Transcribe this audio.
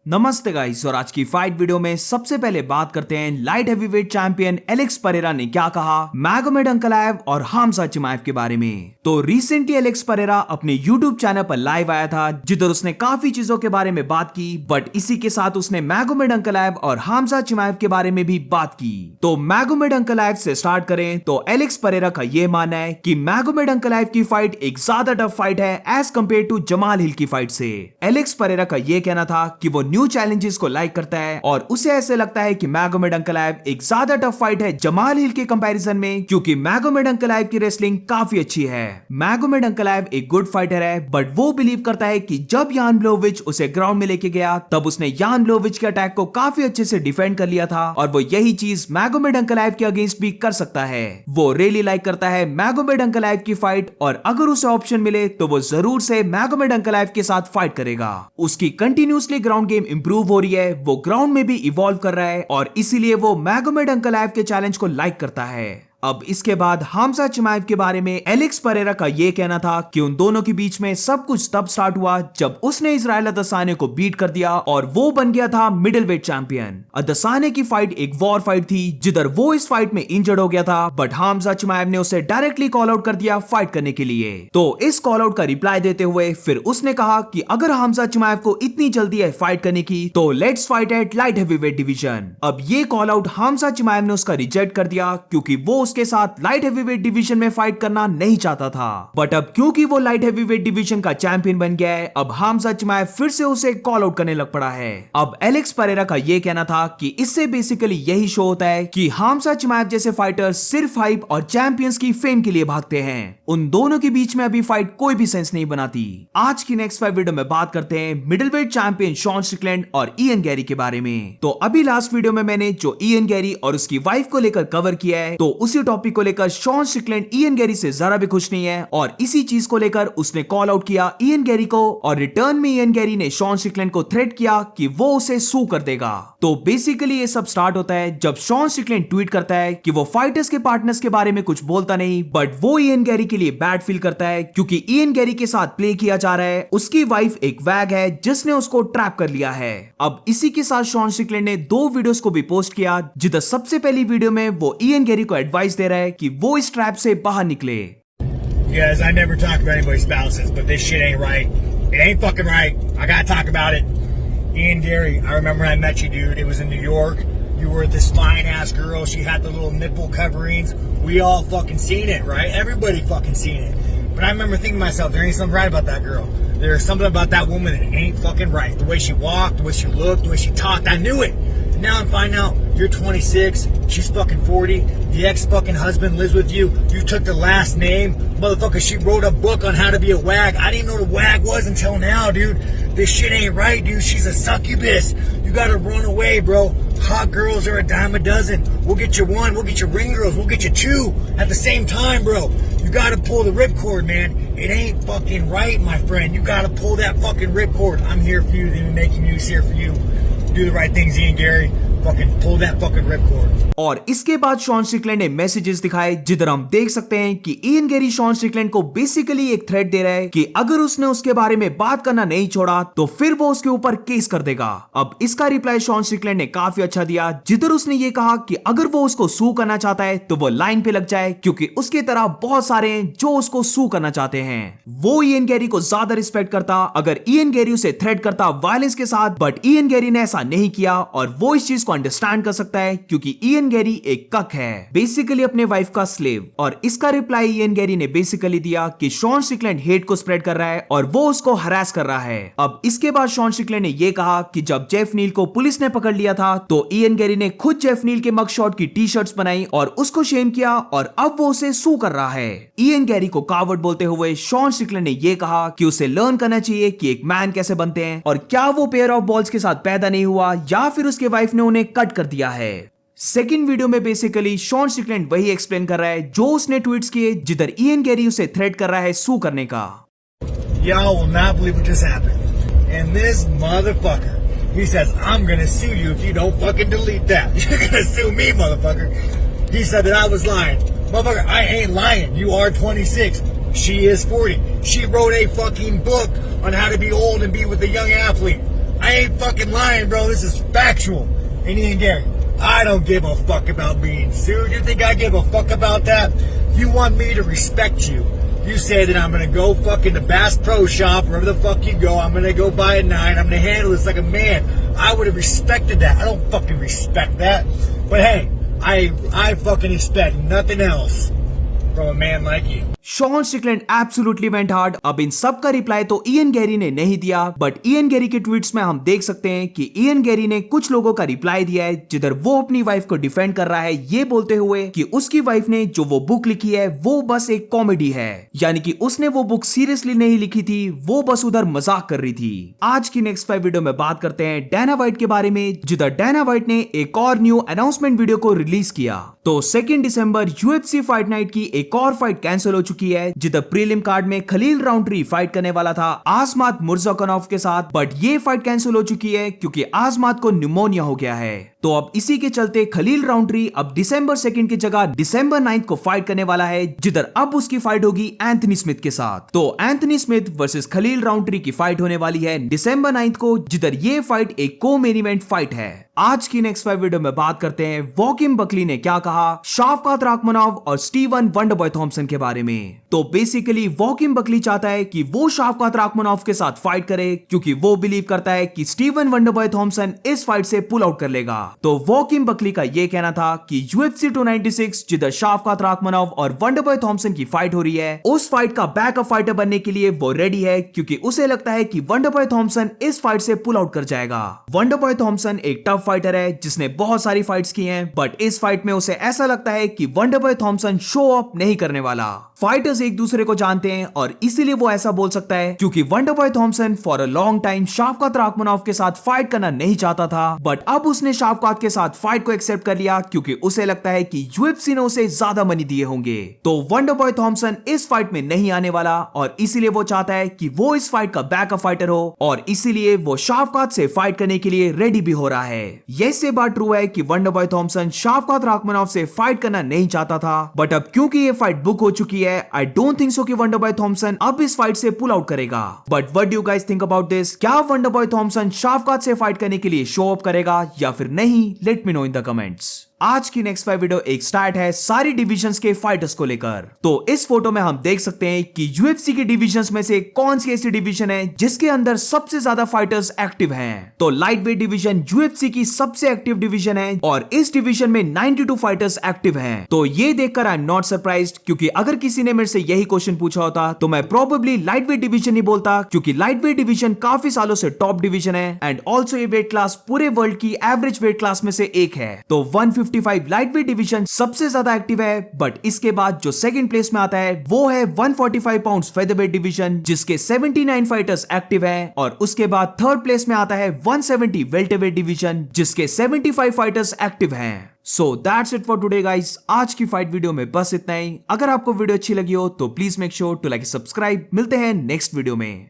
नमस्ते गाइस, और आज की फाइट वीडियो में सबसे पहले बात करते हैं light heavyweight champion Alex Pereira ने क्या कहा मैगोमेड अंकलाएव और हामजा चिमाएव के बारे में। तो रिसेंटली एलेक्स परेरा अपने यूट्यूब चैनल पर लाइव आया था, जिधर उसने काफी चीजों के बारे में बात की, बट इसी के साथ उसने मैगोमेड अंकलाएव और हामजा चिमाएव के बारे में भी बात की। तो मैगोमेड अंकलाएव से स्टार्ट करें तो एलेक्स परेरा का यह मानना है कि मैगोमेड अंकलाएव की फाइट एक ज्यादा टफ फाइट है एज कम्पेयर टू जमाल हिल की फाइट से। एलेक्स परेरा का यह कहना था कि वो न्यू चैलेंजेस को लाइक करता है और उसे ऐसे लगता है कि मैगोमेड अंकलाएव एक ज्यादा टफ फाइट है जमाल हिल के कंपैरिजन में, क्योंकि मैगोमेड अंकलाएव की रेसलिंग काफी अच्छी है। मैगोमेड अंकलाएव एक गुड फाइटर है, बट वो बिलीव करता है कि जब यान ब्लोविच उसे ग्राउंड में लेके गया तब उसने यान ब्लोविच के अटैक को काफी अच्छे से डिफेंड कर लिया था, और वो यही चीज मैगोमेड अंकलाएव के अगेंस्ट भी कर सकता है। वो रियली लाइक करता है मैगोमेड अंकलाएव की फाइट, और अगर उसे ऑप्शन मिले तो वो जरूर से मैगोमेड अंकलाएव के साथ फाइट करेगा। उसकी कंटिन्यूसली ग्राउंड गेम इंप्रूव हो रही है, वो ग्राउंड में भी इवॉल्व कर रहा है, और इसीलिए वो मैगोमेड अंकलाएव के चैलेंज को लाइक करता है। अब इसके बाद हामजा चिमाएव के बारे में एलेक्स परेरा का यह कहना था कि उन दोनों के बीच में सब कुछ तब स्टार्ट हुआ जब उसने इजराइल अदसाने को बीट कर दिया और वो बन गया था मिडिलवेट चैंपियन। अदसाने की फाइट एक वॉर फाइट थी, जिधर वो इस फाइट में इंजर्ड हो गया था, बट हामजा चिमाएव ने उसे डायरेक्टली कॉल आउट कर दिया फाइट करने के लिए। तो इस कॉल आउट का रिप्लाई देते हुए फिर उसने कहा कि अगर हामजा चिमाएव को इतनी जल्दी है फाइट करने की तो let's fight eight light heavyweight division. अब ये कॉल आउट हामजा चिमाएव ने उसका रिजेक्ट कर दिया, क्योंकि वो उसके साथ लाइट हेवीवेट डिवीजन में फाइट करना नहीं चाहता था। बट अब क्योंकि वो लाइट हेवीवेट डिवीजन का चैंपियन बन गया है, अब हामजा चिमाएव फिर से उसे कॉल आउट करने लग पड़ा है। अब एलेक्स परेरा का यह कहना था कि इससे बेसिकली यही शो होता है कि हामजा चिमाएव जैसे फाइटर सिर्फ हाइप और चैंपियंस की फेम के लिए भागते हैं। उन दोनों के बीच में अभी फाइट कोई भी सेंस नहीं बनाती। आज की नेक्स्ट फाइट वीडियो में बात करते हैं मिडिलवेट चैंपियन शॉन स्ट्रिकलैंड और इयन गैरी के बारे में। तो अभी लास्ट वीडियो में मैंने जो इयन गैरी और उसकी वाइफ को लेकर कवर किया है, तो उसी टॉपिक को लेकर शॉन स्ट्रिकलैंड इयन गैरी से जरा भी खुश नहीं है, और इसी चीज को लेकर उसने कॉल आउट किया इयन गैरी को, और रिटर्न में इयन गैरी ने शॉन स्ट्रिकलैंड को थ्रेट किया कि वो उसे सू कर देगा। तो बेसिकली ये सब स्टार्ट होता है जब शॉन स्ट्रिकलैंड ट्वीट करता है कि वो फाइटर्स के पार्टनर्स के बारे में कुछ बोलता नहीं, बट वो इयन गैरी के लिए बैड फील करता है, क्योंकि इयन गैरी के साथ प्ले किया जा रहा है। उसकी वाइफ एक वैग है जिसने उसको ट्रैप कर लिया है। अब इसी के साथ शॉन स्ट्रिकलैंड ने 2 वीडियोस को भी पोस्ट किया, जिधर सबसे पहली वीडियो में वो इयन गैरी को एडवाइस दे रहा है कि वो इस ट्रैप से बाहर निकले। Guys, I never talk about anybody's spouses, but this shit ain't right. It ain't fucking right. I gotta talk about it. Ian Gary, I remember when I met you, dude. It was in New York. You were this fine ass girl. She had the little nipple coverings. We all fucking seen it, right? Everybody fucking seen it. But I remember thinking to myself, there ain't something right about that girl. There's something about that woman that ain't fucking right. The way she walked, the way she looked, the way she talked. I knew it. Now I'm finding out you're 26, she's fucking 40, the ex-fucking husband lives with you, you took the last name, motherfucker, she wrote a book on how to be a wag. I didn't even know what a wag was until now, dude. This shit ain't right, dude. She's a succubus. You gotta run away, bro. Hot girls are a dime a dozen. We'll get you one, we'll get you ring girls, we'll get you 2 at the same time, bro. You gotta pull the ripcord, man. It ain't fucking right, my friend. You gotta pull that fucking ripcord. I'm here for you, the making news here for you. Do the right things, Ian Gary. Fucking pull that fucking ripcord. और इसके बाद Shawn Strickland ने messages दिखाए, जिधर हम देख सकते हैं कि इयन गैरी शॉन स्ट्रिकलैंड को बेसिकली एक थ्रेट दे रहा है कि अगर उसने उसके बारे में बात करना नहीं छोड़ा तो फिर वो उसके ऊपर केस कर देगा। अब इसका रिप्लाई शॉन स्ट्रिकलैंड ने काफी अच्छा दिया, जिधर उसने ये कहा कि अगर वो उसको सू करना चाहता है तो वो लाइन पे लग जाए, क्योंकि उसके तरह बहुत सारे हैं जो उसको सू करना चाहते हैं। वो इयन गैरी को ज्यादा रिस्पेक्ट करता अगर इयन गैरी उसे थ्रेट करता वायलेंस के साथ, बट इयन गैरी ने ऐसा नहीं किया, और वो इस चीज को अंडरस्टैंड कर सकता है, क्योंकि इयन गैरी एक कक है, बेसिकली अपने वाइफ का स्लेव। और इसका रिप्लाई इयन गैरी ने बेसिकली दिया कि शॉन स्ट्रिकलैंड हेट को स्प्रेड कर रहा है और वो उसको हरास कर रहा है। अब इसके बाद शॉन स्ट्रिकलैंड ने यह कहा कि जब जेफ नील को पुलिस ने पकड़ लिया था तो इयन गैरी ने खुद जेफ नील के मगशॉट की टी-शर्ट्स बनाई और उसको शेम किया, और अब वो उसे सू कर रहा है। इयन गैरी को कावर्ड बोलते हुए शॉन स्ट्रिकलैंड ने यह कहा कि उसे लर्न करना चाहिए कि एक मैन कैसे बनते हैं, और क्या वो पेयर ऑफ बॉल्स के साथ पैदा नहीं हुआ या फिर उसके वाइफ ने उन्हें कट कर दिया है। सेकंड वीडियो में बेसिकली शॉन स्ट्रिकलैंड वही एक्सप्लेन कर रहा है जो उसने ट्वीट्स किए, जिधर इयन गैरी उसे थ्रेट कर रहा है सू करने का। Y'all will not believe what just happened. And this motherfucker, he says, I'm gonna sue you if you don't fucking delete that. You're gonna sue me, motherfucker. He said that I was lying. Motherfucker, I ain't lying. You are 26. She is 40. She wrote a fucking book on how to be old and be with a young athlete. I ain't fucking lying, bro. This is factual. And Ian Gary, I don't give a fuck about being sued. You think I give a fuck about that? You want me to respect you. You say that I'm gonna go fucking to Bass Pro Shop, wherever the fuck you go, I'm gonna go buy a 9, I'm gonna handle this like a man. I would have respected that. I don't fucking respect that. But hey, I fucking expect nothing else from a man like you. Sean Strickland absolutely went hard. अब इन सब का reply तो Ian Gary ने नहीं दिया, but Ian Gary के tweets में हम देख सकते हैं कि इयन गैरी ने कुछ लोगों का रिप्लाई दिया है जिधर वो अपनी वाइफ को डिफेंड कर रहा है, ये बोलते हुए कि उसकी वाइफ ने जो वो बुक लिखी है वो बस एक कॉमेडी है, यानी कि उसने वो बुक सीरियसली नहीं लिखी थी, वो बस उधर मजाक कर रही थी। आज की नेक्स्ट 5 वीडियो में बात करते हैं डैना वाइट के बारे में, जिधर डैना वाइट ने एक और न्यू अनाउंसमेंट वीडियो को रिलीज किया। तो 2 दिसंबर यूएफसी फाइट नाइट की एक और फाइट कैंसिल हो चुकी है, जिधर प्रीलिम कार्ड में खलील राउंट्री फाइट करने वाला था आजमात मुर्जाकनॉफ के साथ, बट ये फाइट कैंसिल हो चुकी है क्योंकि आजमात को न्यूमोनिया हो गया है। तो अब इसी के चलते खलील राउंट्री अब दिसंबर 2 की जगह दिसंबर 9 को फाइट करने वाला है, जिधर अब उसकी फाइट होगी एंथनी स्मिथ के साथ। तो एंथनी स्मिथ वर्सेस खलील राउंट्री की फाइट होने वाली है दिसंबर 9 को, जिधर ये फाइट एक को मेन इवेंट फाइट है। आज की नेक्स्ट 5 वीडियो में बात करते हैं वॉकिम बकली ने क्या कहा शाफकात राखमनोव और स्टीवन वंडरबॉय थॉम्सन के बारे में। तो बेसिकली वॉकिम बकली चाहता है कि वो शाफकात राखमनोव के साथ फाइट करे, क्योंकि वो बिलीव करता है कि स्टीवन वंडरबॉय थॉम्सन इस फाइट से पुल आउट कर लेगा। तो वॉकिम बकली का ये कहना था कि UFC 296 जिधर शाफकात राखमनोव और वंडरबॉय थॉम्सन की फाइट हो रही है, उस फाइट का बैकअप फाइटर बनने के लिए वो रेडी है, क्योंकि उसे लगता है कि वंडरबॉय थॉम्सन इस फाइट से पुल आउट कर जाएगा। वंडरबॉय थॉम्सन एक टफ फाइटर है जिसने बहुत सारी फाइट्स की हैं, बट इस फाइट में उसे ऐसा लगता है कि वंडरबॉय थॉम्सन शो ऑफ नहीं करने वाला। फाइटर्स एक दूसरे को जानते हैं और इसीलिए वो ऐसा बोल सकता है, क्योंकि wonderboy Thompson for a long time Shavkat Rakhmonov के साथ फाइट करना नहीं चाहता था, बट अब उसने शाफकात के साथ फाइट को एक्सेप्ट कर लिया, क्योंकि उसे लगता है कि UFC ने उसे ज्यादा मनी दिए होंगे। तो वंडरबॉय थॉम्सन इस फाइट में नहीं आने वाला और इसीलिए वो चाहता है कि वो इस फाइट का बैकअप फाइटर हो, और इसीलिए वो शाफकात से फाइट करने के लिए रेडी भी हो रहा है। ये बात ट्रू है कि वंडरबॉय थॉम्सन शाफकात राखमनोव से फाइट करना नहीं चाहता था, बट अब क्योंकि ये फाइट बुक हो चुकी है, आई डोंट थिंक सो कि वंडरबॉय थॉम्सन अब इस फाइट से पुल आउट करेगा। But what do you guys think about this? क्या वंडरबॉय थॉम्सन शाफकात से फाइट करने के लिए शो अप करेगा या फिर नहीं? Let me know in the comments. आज की नेक्स्ट 5 वीडियो एक स्टार्ट है सारी डिविजन्स के फाइटर्स को लेकर। तो इस फोटो में हम देख सकते हैं कि UFC के डिविजन्स में से कौन सी ऐसी डिवीजन है जिसके अंदर सबसे ज्यादा फाइटर्स एक्टिव हैं। तो लाइट वेट डिवीजन UFC की सबसे एक्टिव डिवीजन है और इस डिवीजन में 92 फाइटर्स एक्टिव हैं। तो ये देखकर आई एम नॉट सरप्राइज्ड, क्योंकि अगर किसी ने मेरे से यही क्वेश्चन पूछा होता तो मैं प्रोबेबली लाइट वेट डिवीजन ही बोलता, क्योंकि लाइट वेट डिवीजन काफी सालों से टॉप डिवीजन है एंड ऑल्सो ये वेट क्लास पूरे वर्ल्ड की एवरेज वेट क्लास में से एक है। तो 155 लाइट वेट डिवीजन सबसे ज्यादा एक्टिव है, बट इसके बाद जो सेकंड प्लेस में आता है वो है 145 पाउंड्स फेदरवेट डिवीजन, जिसके 79 फाइटर्स एक्टिव हैं, और उसके बाद थर्ड प्लेस में आता है 170 वेल्टरवेट डिवीजन, जिसके 75 फाइटर्स एक्टिव हैं। So that's it for today guys. आज की फाइट वीडियो में बस इतना ही। अगर आपको वीडियो अच्छी लगी हो तो please make sure to like subscribe. मिलते हैं नेक्स्ट वीडियो में।